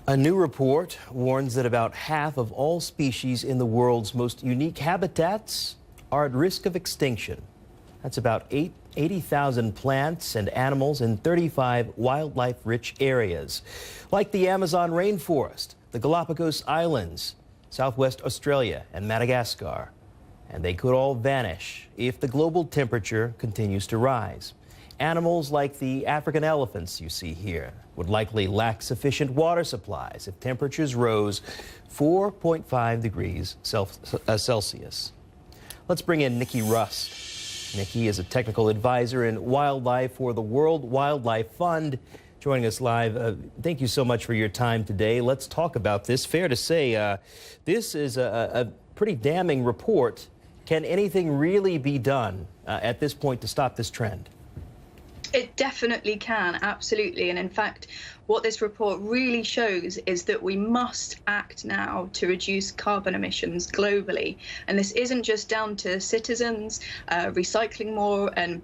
A new report warns that about half of all species in the world's most unique habitats are at risk of extinction. That's about 80,000 plants and animals in 35 wildlife-rich areas, like the Amazon rainforest, the Galapagos Islands, Southwest Australia, and Madagascar. And they could all vanish if the global temperature continues to rise. Animals like the African elephants you see here would likely lack sufficient water supplies if temperatures rose 4.5 degrees Celsius. Let's bring in Niki Rust. Niki is a technical advisor in wildlife for the World Wildlife Fund, joining us live. Thank you so much for your time today. Let's talk about this. Fair to say, this is a pretty damning report. Can anything really be done at this point to stop this trend? It definitely can, absolutely. And in fact, what this report really shows is that we must act now to reduce carbon emissions globally. And this isn't just down to citizens recycling more and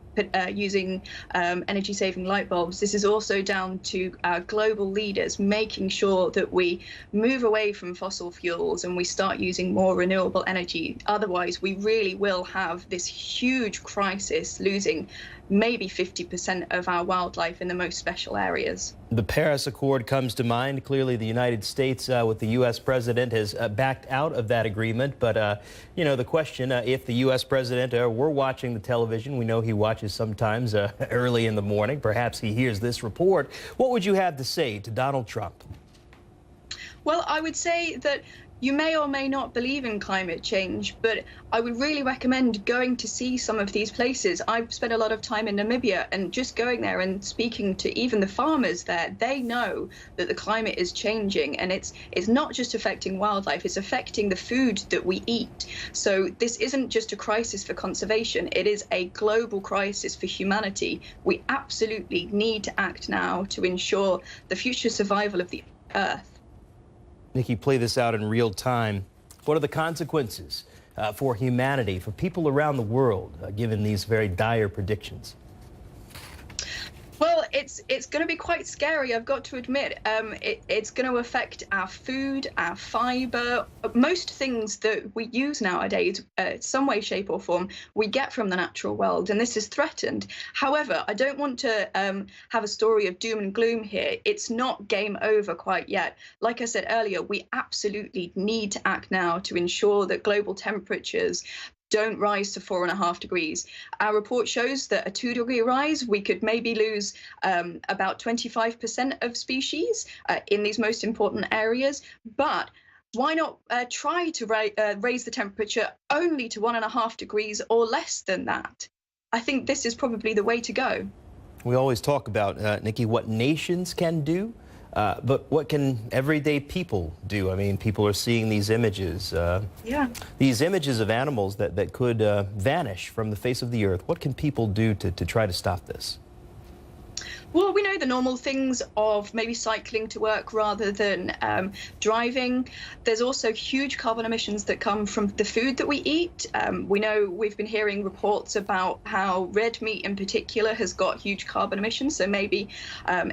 using energy-saving light bulbs. This is also down to our global leaders making sure that we move away from fossil fuels and we start using more renewable energy. Otherwise, we really will have this huge crisis, losing maybe 50% of our wildlife in the most special areas. The Paris Accord comes to mind. Clearly, the United States, with the U.S. president, has backed out of that agreement. But, you know, the question, if the U.S. president were watching the television, we know he watches sometimes early in the morning. Perhaps he hears this report. What would you have to say to Donald Trump? Well, I would say that you may or may not believe in climate change, but I would really recommend going to see some of these places. I've spent a lot of time in Namibia, and just going there and speaking to even the farmers there, they know that the climate is changing, and it's not just affecting wildlife, it's affecting the food that we eat. So this isn't just a crisis for conservation, it is a global crisis for humanity. We absolutely need to act now to ensure the future survival of the Earth. Niki, play this out in real time. What are the consequences for humanity, for people around the world, given these very dire predictions? Well, it's going to be quite scary, I've got to admit. It's going to affect our food, our fiber, most things that we use nowadays, some way, shape or form, we get from the natural world, and this is threatened. However, I don't want to have a story of doom and gloom here. It's not game over quite yet. Like I said earlier, we absolutely need to act now to ensure that global temperatures don't rise to 4.5 degrees. Our report shows that a 2-degree rise, we could maybe lose about 25% of species in these most important areas. But why not try to raise the temperature only to 1.5 degrees or less than that? I think this is probably the way to go. We always talk about, Niki, what nations can do. But what can everyday people do? I mean, people are seeing these images, these images of animals that could vanish from the face of the earth. What can people do to try to stop this? Well, we know the normal things of maybe cycling to work rather than driving. There's also huge carbon emissions that come from the food that we eat. We know we've been hearing reports about how red meat in particular has got huge carbon emissions. So maybe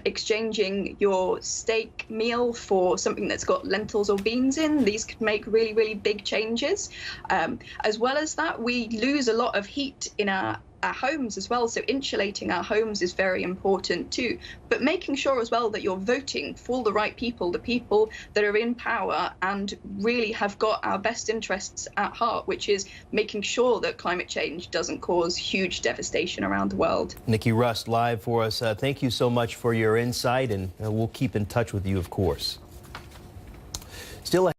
exchanging your steak meal for something that's got lentils or beans in, these could make really, really big changes. As well as that, we lose a lot of heat in our homes as well, so insulating our homes is very important too, but making sure as well that you're voting for the right people, the people that are in power and really have got our best interests at heart, which is making sure that climate change doesn't cause huge devastation around the world. Niki Rust live for us. Thank you so much for your insight, and we'll keep in touch with you, of course. Still